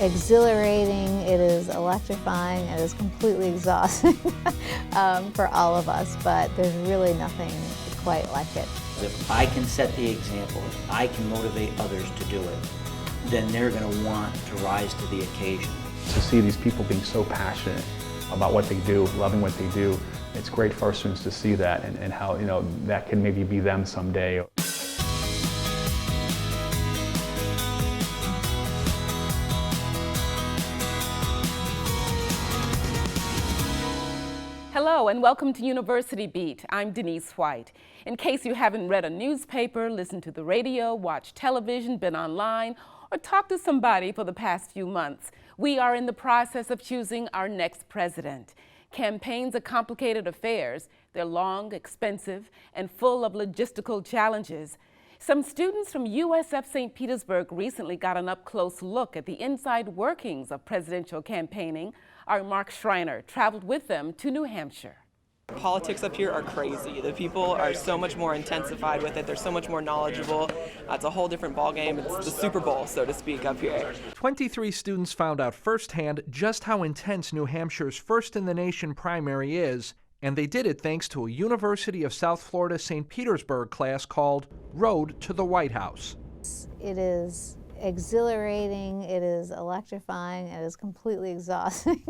exhilarating, it is electrifying, it is completely exhausting for all of us, but there's really nothing quite like it. If I can set the example, if I can motivate others to do it, then they're going to want to rise to the occasion. To see these people being so passionate about what they do, loving what they do, it's great for our students to see that and how, you know, that can maybe be them someday. Hello and welcome to University Beat. I'm Denise White. In case you haven't read a newspaper, listened to the radio, watched television, been online, or talked to somebody for the past few months, we are in the process of choosing our next president. Campaigns are complicated affairs. They're long, expensive, and full of logistical challenges. Some students from USF St. Petersburg recently got an up-close look at the inside workings of presidential campaigning. Our Mark Schreiner traveled with them to New Hampshire. Politics up here are crazy. The people are so much more intensified with it. They're so much more knowledgeable. It's a whole different ballgame. It's the Super Bowl, so to speak, up here. 23 students found out firsthand just how intense New Hampshire's first-in-the-nation primary is, and they did it thanks to a University of South Florida St. Petersburg class called Road to the White House. It is exhilarating, it is electrifying, it is completely exhausting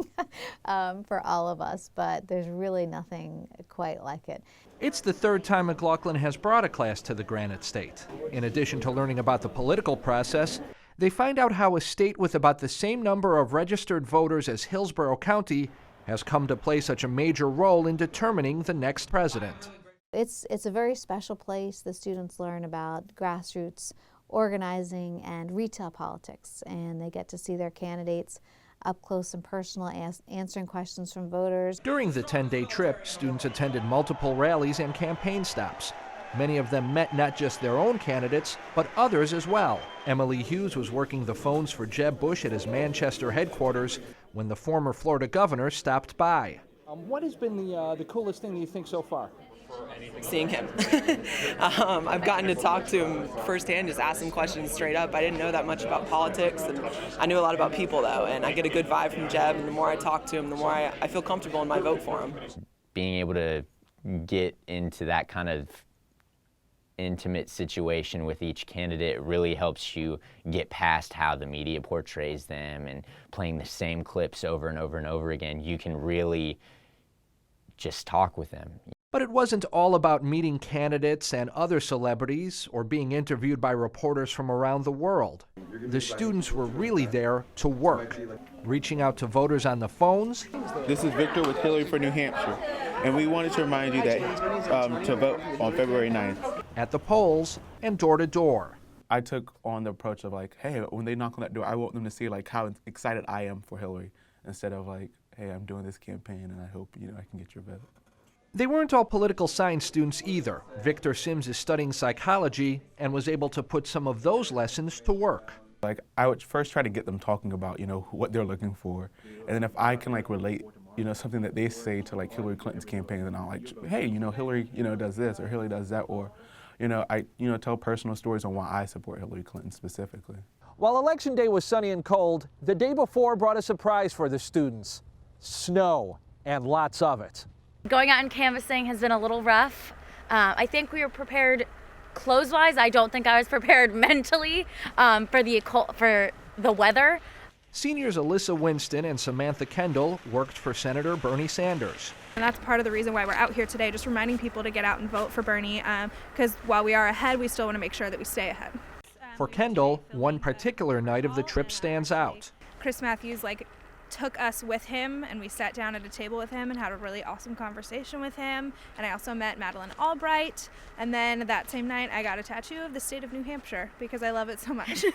for all of us, but there's really nothing quite like it. It's the third time McCausland has brought a class to the Granite State. In addition to learning about the political process, they find out how a state with about the same number of registered voters as Hillsborough County has come to play such a major role in determining the next president. It's a very special place. The students learn about grassroots organizing and retail politics, and they get to see their candidates up close and personal, answering questions from voters. During the 10-day trip, students attended multiple rallies and campaign stops. Many of them met not just their own candidates, but others as well. Emily Hughes was working the phones for Jeb Bush at his Manchester headquarters when the former Florida governor stopped by. What has been the coolest thing you think so far? Seeing him. I've gotten to talk to him firsthand, just ask him questions straight up. I didn't know that much about politics, and I knew a lot about people, though, and I get a good vibe from Jeb, and the more I talk to him, the more I feel comfortable in my vote for him. Being able to get into that kind of intimate situation with each candidate really helps you get past how the media portrays them, and playing the same clips over and over and over again, you can really just talk with them. But it wasn't all about meeting candidates and other celebrities or being interviewed by reporters from around the world. The students were really there to work, reaching out to voters on the phones. This is Victor with Hillary for New Hampshire, and we wanted to remind you that to vote on February 9th. At the polls and door to door. I took on the approach of like, hey, when they knock on that door, I want them to see like how excited I am for Hillary, instead of like, hey, I'm doing this campaign and I hope I can get your vote. They weren't all political science students either. Victor Sims is studying psychology and was able to put some of those lessons to work. Like, I would first try to get them talking about, what they're looking for. And then if I can like relate, something that they say to like Hillary Clinton's campaign, then I'll like, hey, Hillary, does this, or Hillary does that, or, I, tell personal stories on why I support Hillary Clinton specifically. While Election Day was sunny and cold, the day before brought a surprise for the students. Snow, and lots of it. Going out and canvassing has been a little rough. I think we were prepared clothes-wise. I don't think I was prepared mentally for the weather. Seniors Alyssa Winston and Samantha Kendall worked for Senator Bernie Sanders. And that's part of the reason why we're out here today, just reminding people to get out and vote for Bernie, because while we are ahead, we still want to make sure that we stay ahead. For Kendall, one particular night of the trip stands out. Chris Matthews took us with him, and we sat down at a table with him and had a really awesome conversation with him. And I also met Madeleine Albright, and then that same night I got a tattoo of the state of New Hampshire because I love it so much.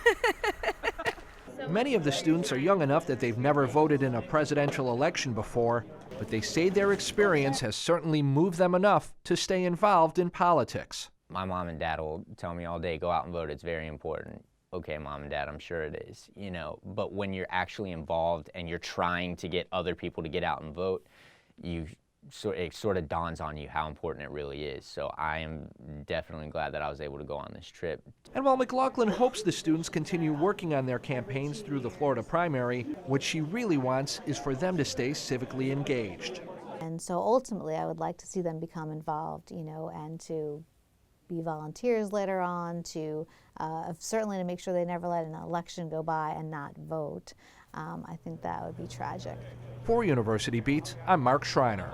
Many of the students are young enough that they've never voted in a presidential election before, but they say their experience has certainly moved them enough to stay involved in politics. My mom and dad will tell me all day, go out and vote, it's very important. Okay, Mom and Dad, I'm sure it is, but when you're actually involved and you're trying to get other people to get out and vote, you it sort of dawns on you how important it really is. So I am definitely glad that I was able to go on this trip. And while McCausland hopes the students continue working on their campaigns through the Florida primary, what she really wants is for them to stay civically engaged. And so ultimately I would like to see them become involved, you know, and to be volunteers later on, to certainly to make sure they never let an election go by and not vote. I think that would be tragic. For University Beat, I'm Mark Schreiner.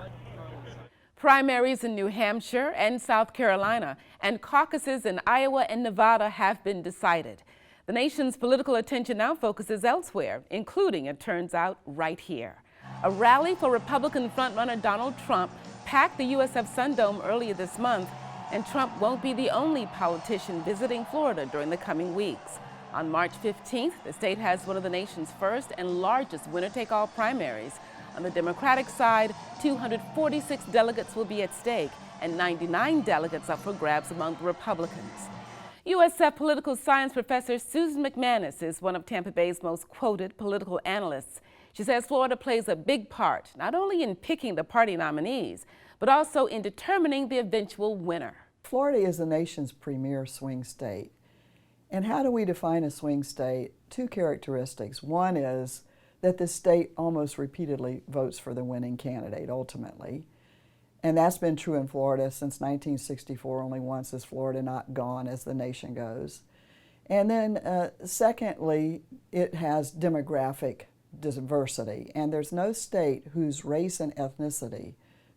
Primaries in New Hampshire and South Carolina and caucuses in Iowa and Nevada have been decided. The nation's political attention now focuses elsewhere, including, it turns out, right here. A rally for Republican frontrunner Donald Trump packed the USF Sun Dome earlier this month, and Trump won't be the only politician visiting Florida during the coming weeks. On March 15th, the state has one of the nation's first and largest winner-take-all primaries. On the Democratic side, 246 delegates will be at stake and 99 delegates up for grabs among the Republicans. USF political science professor Susan McManus is one of Tampa Bay's most quoted political analysts. She says Florida plays a big part, not only in picking the party nominees, but also in determining the eventual winner. Florida is the nation's premier swing state. And how do we define a swing state? Two characteristics. One is that the state almost repeatedly votes for the winning candidate, ultimately. And that's been true in Florida since 1964. Only once has Florida not gone as the nation goes. And then secondly, it has demographic diversity. And there's no state whose race and ethnicity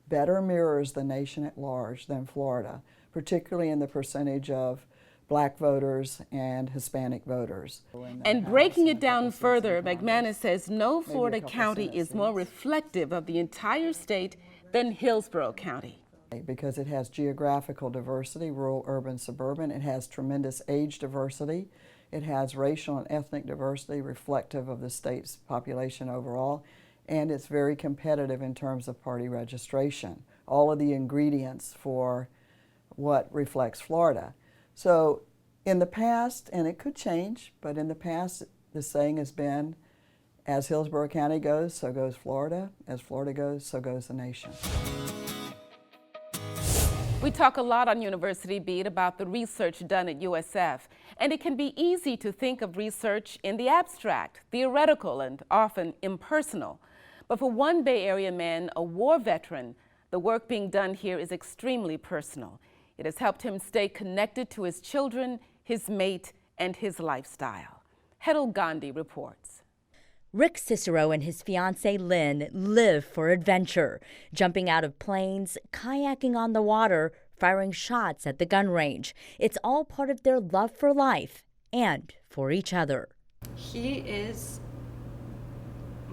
better mirrors the nation at large than Florida, particularly in the percentage of Black voters and Hispanic voters. And breaking it down further, McManus says no Florida county is more reflective of the entire state than Hillsborough County. Because it has geographical diversity, rural, urban, suburban. It has tremendous age diversity. It has racial and ethnic diversity reflective of the state's population overall. And it's very competitive in terms of party registration. All of the ingredients for what reflects Florida. So in the past, and it could change, but in the past the saying has been, as Hillsborough County goes, so goes Florida. As Florida goes, so goes the nation. We talk a lot on University Beat about the research done at USF, and it can be easy to think of research in the abstract, theoretical, and often impersonal. But for one Bay Area man, a war veteran, the work being done here is extremely personal. It has helped him stay connected to his children, his mate, and his lifestyle. Hedel Gandhi reports. Rick Cicero and his fiancée Lynn live for adventure, jumping out of planes, kayaking on the water, firing shots at the gun range. It's all part of their love for life and for each other. He is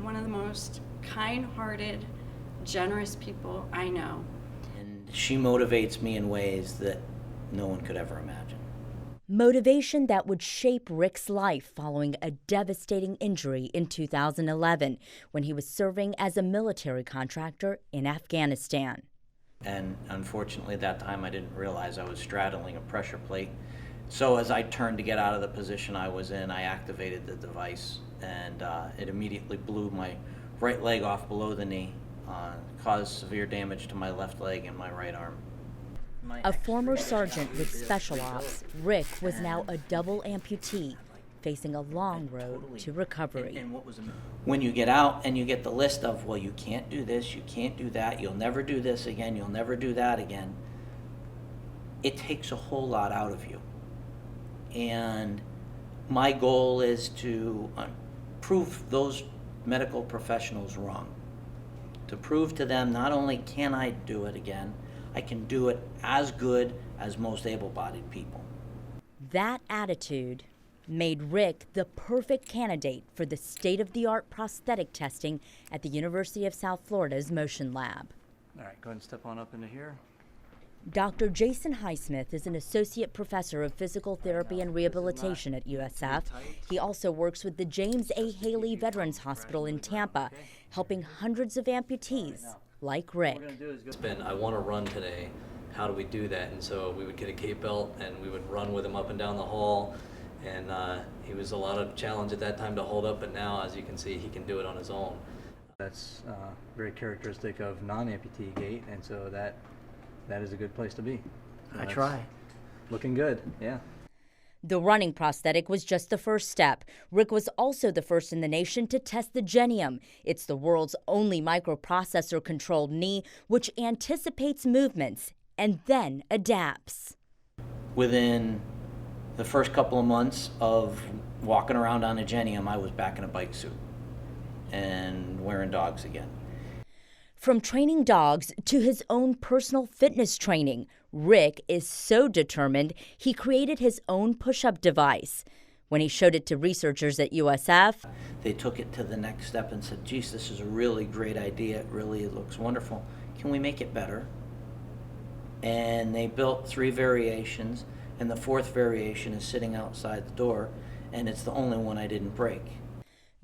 one of the most kind-hearted, generous people I know. She motivates me in ways that no one could ever imagine. Motivation that would shape Rick's life following a devastating injury in 2011 when he was serving as a military contractor in Afghanistan. And unfortunately, that time I didn't realize I was straddling a pressure plate. So as I turned to get out of the position I was in, I activated the device, and it immediately blew my right leg off below the knee. Caused severe damage to my left leg and my right arm. A former sergeant with special ops, Rick was now a double amputee, facing a long road to recovery. When you get out and you get the list of, well, you can't do this, you can't do that, you'll never do this again, you'll never do that again, it takes a whole lot out of you. And my goal is to prove those medical professionals wrong. To prove to them not only can I do it again, I can do it as good as most able-bodied people. That attitude made Rick the perfect candidate for the state-of-the-art prosthetic testing at the University of South Florida's Motion Lab. All right, go ahead and step on up into here. Dr. Jason Highsmith is an associate professor of physical therapy and rehabilitation at USF. He also works with the James A. Haley Veterans Hospital in Tampa, helping hundreds of amputees like Rick. I want to run today. How do we do that? And so we would get a gait belt and we would run with him up and down the hall. And he was a lot of challenge at that time to hold up, but now, as you can see, he can do it on his own. That's very characteristic of non-amputee gait, and so that is a good place to be. So I try. Looking good, yeah. The running prosthetic was just the first step. Rick was also the first in the nation to test the Genium. It's the world's only microprocessor-controlled knee, which anticipates movements and then adapts. Within the first couple of months of walking around on a Genium, I was back in a bike suit and wearing dogs again. From training dogs to his own personal fitness training, Rick is so determined he created his own push-up device. When he showed it to researchers at USF, they took it to the next step and said, geez, this is a really great idea. It really looks wonderful. Can we make it better? And they built 3 variations, and the 4th variation is sitting outside the door, and it's the only one I didn't break.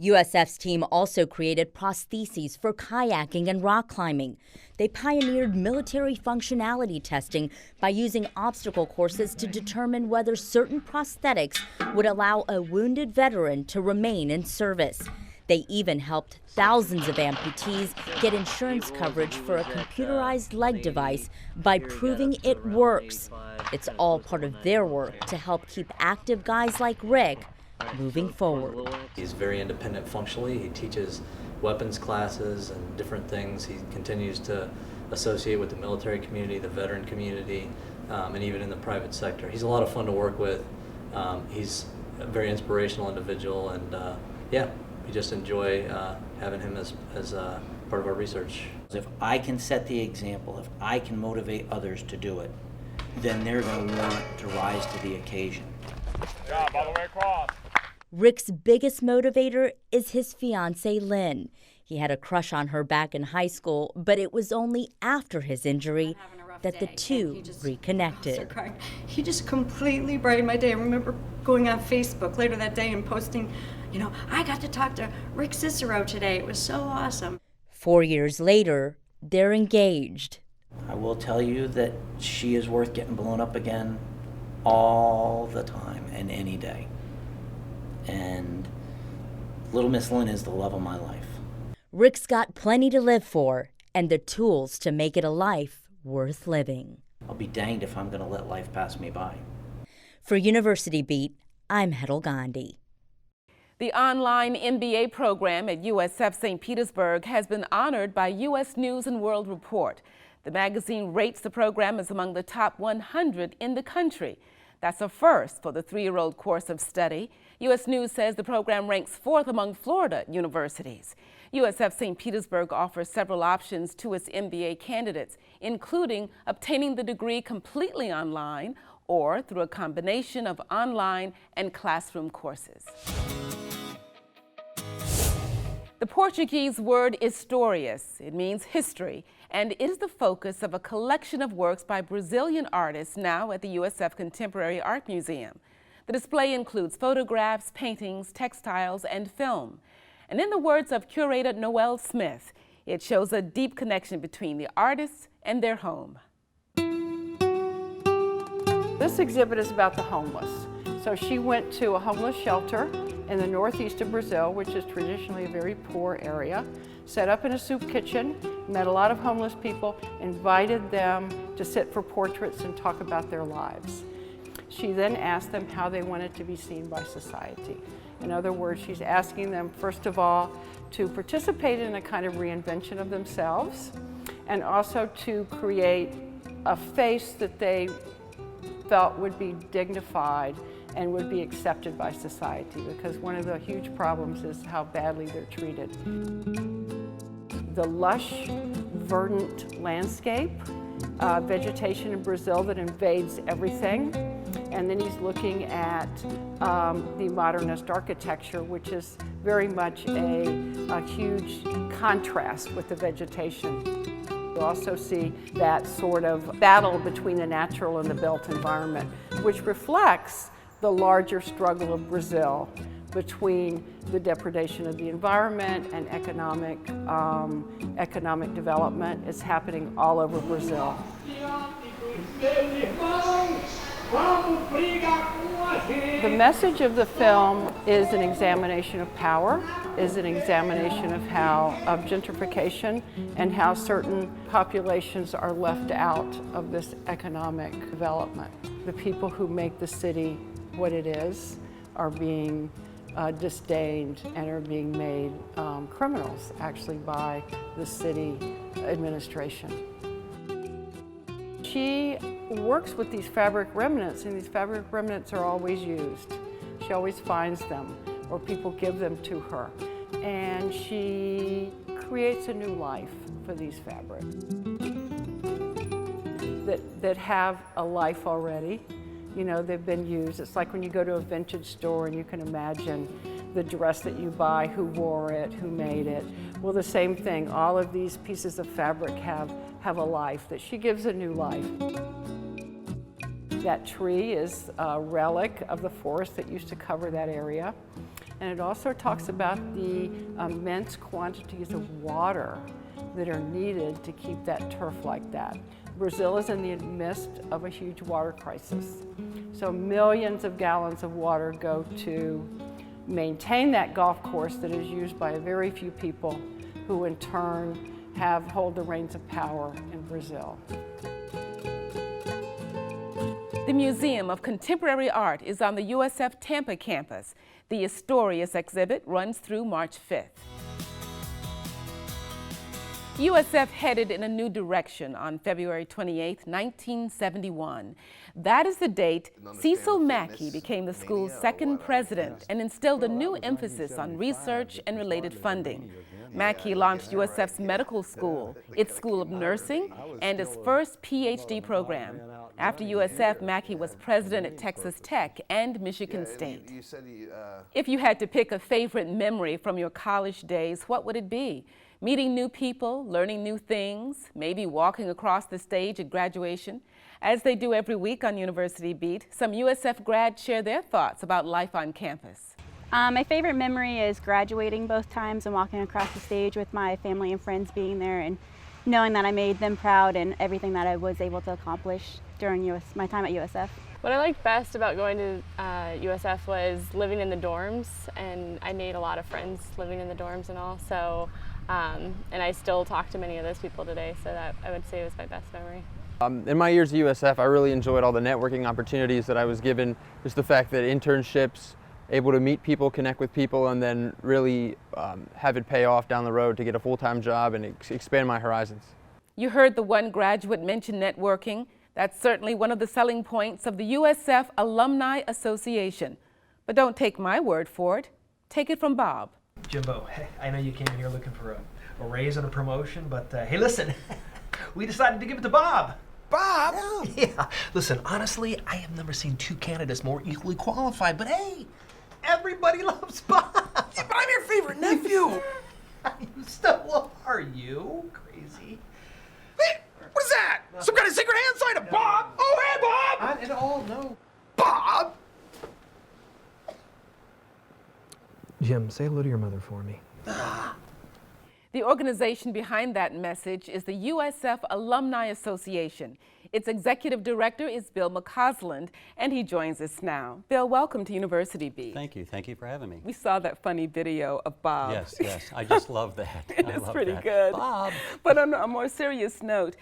USF's team also created prostheses for kayaking and rock climbing. They pioneered military functionality testing by using obstacle courses to determine whether certain prosthetics would allow a wounded veteran to remain in service. They even helped thousands of amputees get insurance coverage for a computerized leg device by proving it works. It's all part of their work to help keep active guys like Rick moving forward. He's very independent functionally. He teaches weapons classes and different things. He continues to associate with the military community, the veteran community, and even in the private sector. He's a lot of fun to work with. He's a very inspirational individual, and yeah, we just enjoy having him as part of our research. If I can set the example, if I can motivate others to do it, then they're going to want to rise to the occasion. Job all the way across. Rick's biggest motivator is his fiancée, Lynn. He had a crush on her back in high school, but it was only after his injury that the two reconnected. He just completely brightened my day. I remember going on Facebook later that day and posting, I got to talk to Rick Cicero today. It was so awesome. 4 years later, they're engaged. I will tell you that she is worth getting blown up again all the time and any day. And little Miss Lynn is the love of my life. Rick's got plenty to live for and the tools to make it a life worth living. I'll be danged if I'm going to let life pass me by. For University Beat, I'm Hedel Gandhi. The online MBA program at USF St. Petersburg has been honored by U.S. News & World Report. The magazine rates the program as among the top 100 in the country. That's a first for the 3-year-old course of study. U.S. News says the program ranks 4th among Florida universities. USF St. Petersburg offers several options to its MBA candidates, including obtaining the degree completely online or through a combination of online and classroom courses. The Portuguese word historias. It means history, and it is the focus of a collection of works by Brazilian artists now at the USF Contemporary Art Museum. The display includes photographs, paintings, textiles, and film. And in the words of curator Noel Smith, it shows a deep connection between the artists and their home. This exhibit is about the homeless. So she went to a homeless shelter in the northeast of Brazil, which is traditionally a very poor area, set up in a soup kitchen, met a lot of homeless people, invited them to sit for portraits and talk about their lives. She then asked them how they wanted to be seen by society. In other words, she's asking them, first of all, to participate in a kind of reinvention of themselves, and also to create a face that they felt would be dignified and would be accepted by society, because one of the huge problems is how badly they're treated. The lush, verdant landscape, vegetation in Brazil that invades everything, and then he's looking at the modernist architecture, which is very much a huge contrast with the vegetation. You also see that sort of battle between the natural and the built environment, which reflects the larger struggle of Brazil between the depredation of the environment and economic development. It's happening all over Brazil. The message of the film is an examination of power, is an examination of of gentrification and how certain populations are left out of this economic development. The people who make the city what it is are being disdained and are being made criminals, actually, by the city administration. She works with these fabric remnants, and these fabric remnants are always used. She always finds them, or people give them to her. And she creates a new life for these fabrics that have a life already. You know, they've been used. It's like when you go to a vintage store and you can imagine the dress that you buy, who wore it, who made it. Well, the same thing. All of these pieces of fabric have a life, that she gives a new life. That tree is a relic of the forest that used to cover that area. And it also talks about the immense quantities of water that are needed to keep that turf like that. Brazil is in the midst of a huge water crisis. So millions of gallons of water go to maintain that golf course that is used by a very few people, who in turn hold the reins of power in Brazil. The Museum of Contemporary Art is on the USF Tampa campus. The Astorius exhibit runs through March 5th. USF headed in a new direction on February 28, 1971. That is the date Cecil Mackey became the school's second president and instilled a new emphasis on research and related funding. Mackey launched USF's medical school, its School of Nursing, and its first PhD program. After USF, Mackey was president at Texas Tech and Michigan State. If you had to pick a favorite memory from your college days, what would it be? Meeting new people, learning new things, maybe walking across the stage at graduation. As they do every week on University Beat, some USF grads share their thoughts about life on campus. My favorite memory is graduating both times and walking across the stage with my family and friends being there and knowing that I made them proud and everything that I was able to accomplish during my time at USF. What I liked best about going to USF was living in the dorms, and I made a lot of friends living in the dorms and all. So, and I still talk to many of those people today, so that I would say was my best memory. In my years at USF, I really enjoyed all the networking opportunities that I was given. Just the fact that internships, able to meet people, connect with people, and then really have it pay off down the road to get a full-time job and expand my horizons. You heard the one graduate mention networking. That's certainly one of the selling points of the USF Alumni Association. But don't take my word for it. Take it from Bob. Jimbo, I know you came in here looking for a raise and a promotion, but hey, listen, we decided to give it to Bob. Bob? Yeah. Listen, honestly, I have never seen two candidates more equally qualified, but hey, everybody loves Bob. Yeah, but I'm your favorite nephew. You still are, you? Crazy. Hey, what is that? Some kind of secret hand sign of Bob? Oh, hey, Bob! Not at all, no. Bob! Jim, say hello to your mother for me. The organization behind that message is the USF Alumni Association. Its executive director is Bill McCausland, and he joins us now. Bill, welcome to University Beat. Thank you for having me. We saw that funny video of Bob. Yes, I just love that. It's pretty good. Bob. But on a more serious note,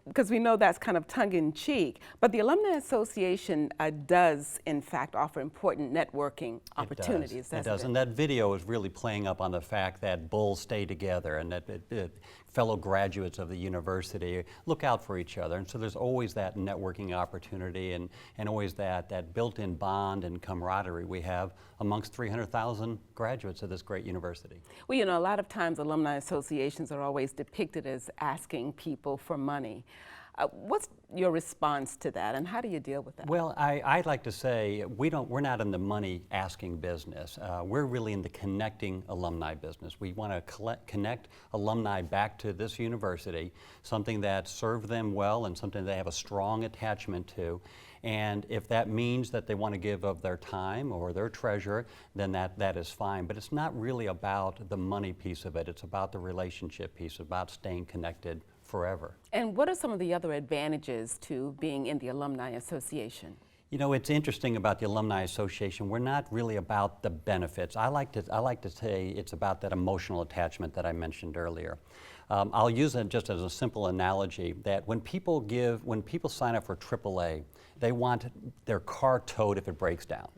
because we know that's kind of tongue-in-cheek, but the Alumni Association does, in fact, offer important networking opportunities. It does, and that video is really playing up on the fact that bulls stay together and that fellow graduates of the university look out for each other. And so there's always that networking opportunity and always that built-in bond and camaraderie we have amongst 300,000 graduates of this great university. Well, you know, a lot of times alumni associations are always depicted as asking people for money. What's your response to that, and how do you deal with that? Well, I'd like to say we're not in the money asking business. We're really in the connecting alumni business. We want to connect alumni back to this university, something that served them well and something they have a strong attachment to. And if that means that they want to give of their time or their treasure, then that is fine. But it's not really about the money piece of it. It's about the relationship piece, about staying connected forever. And what are some of the other advantages to being in the Alumni Association? You know, it's interesting about the Alumni Association. We're not really about the benefits. I like to say it's about that emotional attachment that I mentioned earlier. I'll use it just as a simple analogy that when people sign up for AAA, they want their car towed if it breaks down.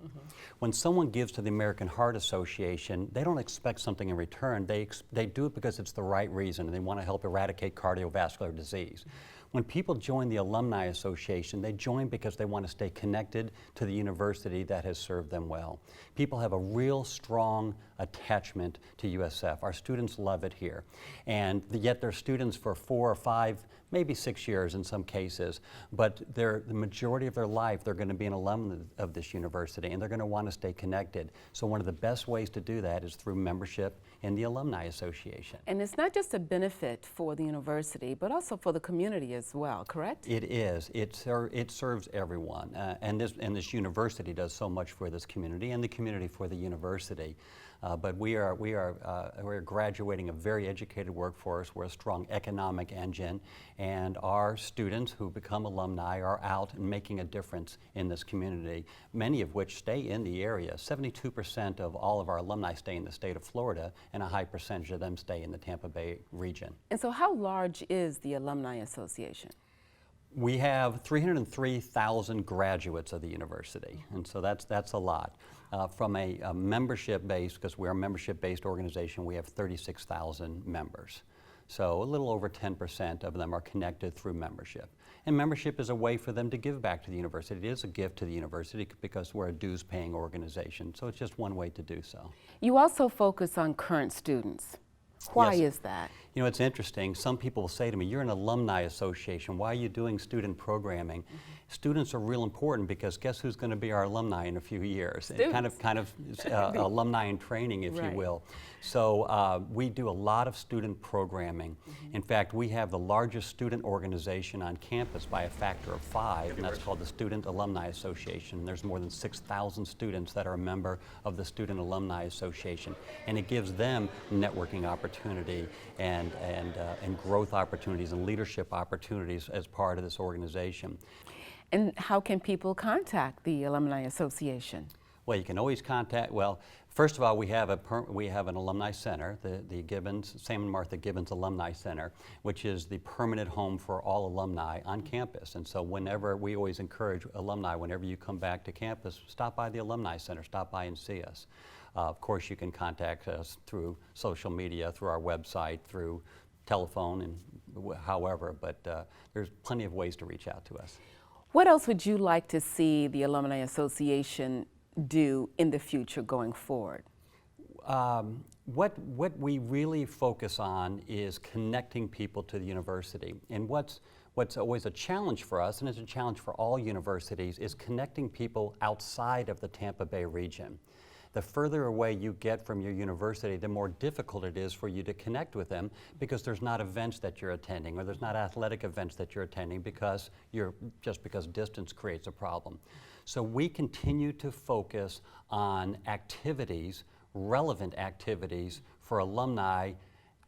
When someone gives to the American Heart Association, they don't expect something in return. They do it because it's the right reason, and they want to help eradicate cardiovascular disease. When people join the Alumni Association, they join because they want to stay connected to the university that has served them well. People have a real strong attachment to USF. Our students love it here. And yet they're students for 4 or 5, maybe 6 years in some cases, but the majority of their life they're going to be an alumni of this university, and they're going to want to stay connected. So one of the best ways to do that is through membership in the Alumni Association. And it's not just a benefit for the university, but also for the community as well, correct? It is. It serves everyone, and this university does so much for this community and the community for the university. But we're graduating a very educated workforce. We're a strong economic engine, and our students who become alumni are out and making a difference in this community, many of which stay in the area. 72% of all of our alumni stay in the state of Florida, and a high percentage of them stay in the Tampa Bay region. And so how large is the Alumni Association? We have 303,000 graduates of the university, and so that's a lot. From a membership base, because we're a membership-based organization, we have 36,000 members. So a little over 10% of them are connected through membership. And membership is a way for them to give back to the university. It is a gift to the university because we're a dues-paying organization, so it's just one way to do so. You also focus on current students. Why is that? You know, it's interesting. Some people will say to me, you're an alumni association. Why are you doing student programming? Students are real important because guess who's going to be our alumni in a few years? Kind of alumni in training, if you will. So we do a lot of student programming. In fact, we have the largest student organization on campus by a factor of 5, and that's called the Student Alumni Association. There's more than 6,000 students that are a member of the Student Alumni Association, and it gives them networking opportunity and growth opportunities and leadership opportunities as part of this organization. And how can people contact the Alumni Association? Well, you can always contact, well, first of all, we have an alumni center, the Gibbons, Sam and Martha Gibbons Alumni Center, which is the permanent home for all alumni on campus. And so whenever, we always encourage alumni, whenever you come back to campus, stop by the Alumni Center, stop by and see us. Of course, you can contact us through social media, through our website, through telephone, and however, but there's plenty of ways to reach out to us. What else would you like to see the Alumni Association do in the future going forward? What we really focus on is connecting people to the university. And what's always a challenge for us, and it's a challenge for all universities, is connecting people outside of the Tampa Bay region. The further away you get from your university, the more difficult it is for you to connect with them because there's not events that you're attending or there's not athletic events that you're attending because distance creates a problem. So we continue to focus on activities, relevant activities for alumni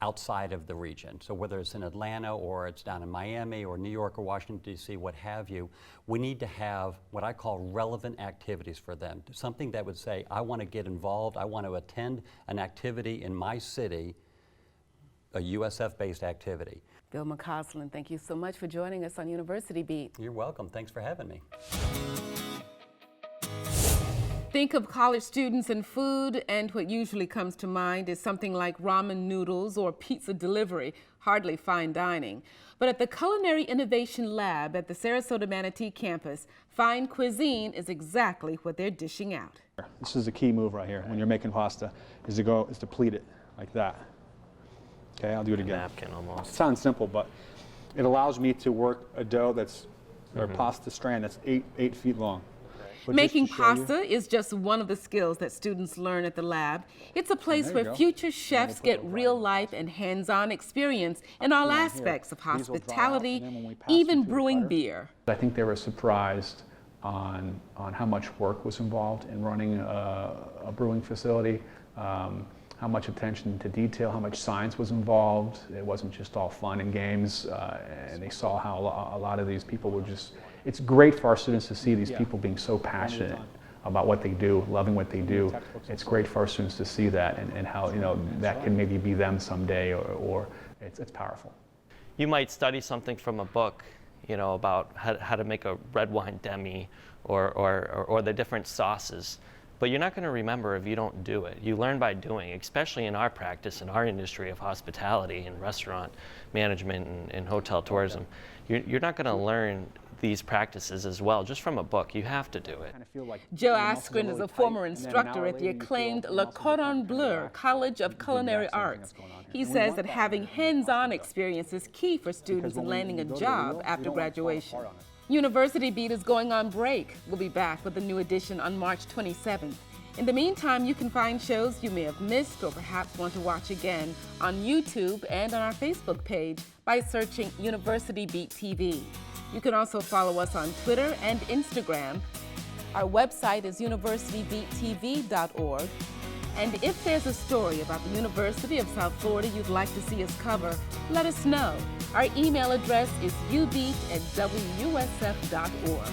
outside of the region. So whether it's in Atlanta or it's down in Miami or New York or Washington, D.C., what have you, we need to have what I call relevant activities for them. Something that would say, I want to get involved, I want to attend an activity in my city, a USF-based activity. Bill McCausland, thank you so much for joining us on University Beat. You're welcome. Thanks for having me. Think of college students and food, and what usually comes to mind is something like ramen noodles or pizza delivery, hardly fine dining. But at the Culinary Innovation Lab at the Sarasota Manatee campus, fine cuisine is exactly what they're dishing out. This is the key move right here when you're making pasta, is to pleat it like that. Okay, I'll do it again. Napkin almost. It sounds simple, but it allows me to work a dough or pasta strand that's 8 feet long. But making pasta is just one of the skills that students learn at the lab. It's a place where future chefs get real life and hands-on experience in all aspects of hospitality, even brewing beer. I think they were surprised on how much work was involved in running a brewing facility. how much attention to detail, how much science was involved. It wasn't just all fun and games, and they saw how a lot of these people were just, it's great for our students to see these people being so passionate about what they do, loving what they do. It's great for our students to see that, and how, you know, that can maybe be them someday, or it's powerful. You might study something from a book, you know, about how to make a red wine demi or the different sauces. But you're not going to remember if you don't do it. You learn by doing, especially in our practice, in our industry of hospitality and restaurant management and hotel tourism. You're not going to learn these practices as well just from a book. You have to do it. Joe Askren is a former instructor at the acclaimed Le Cordon Bleu College of Culinary Arts. He says that having hands-on experience is key for students in landing a job after graduation. University Beat is going on break. We'll be back with a new edition on March 27th. In the meantime, you can find shows you may have missed or perhaps want to watch again on YouTube and on our Facebook page by searching University Beat TV. You can also follow us on Twitter and Instagram. Our website is universitybeattv.org. And if there's a story about the University of South Florida you'd like to see us cover, let us know. Our email address is ubeat@wusf.org.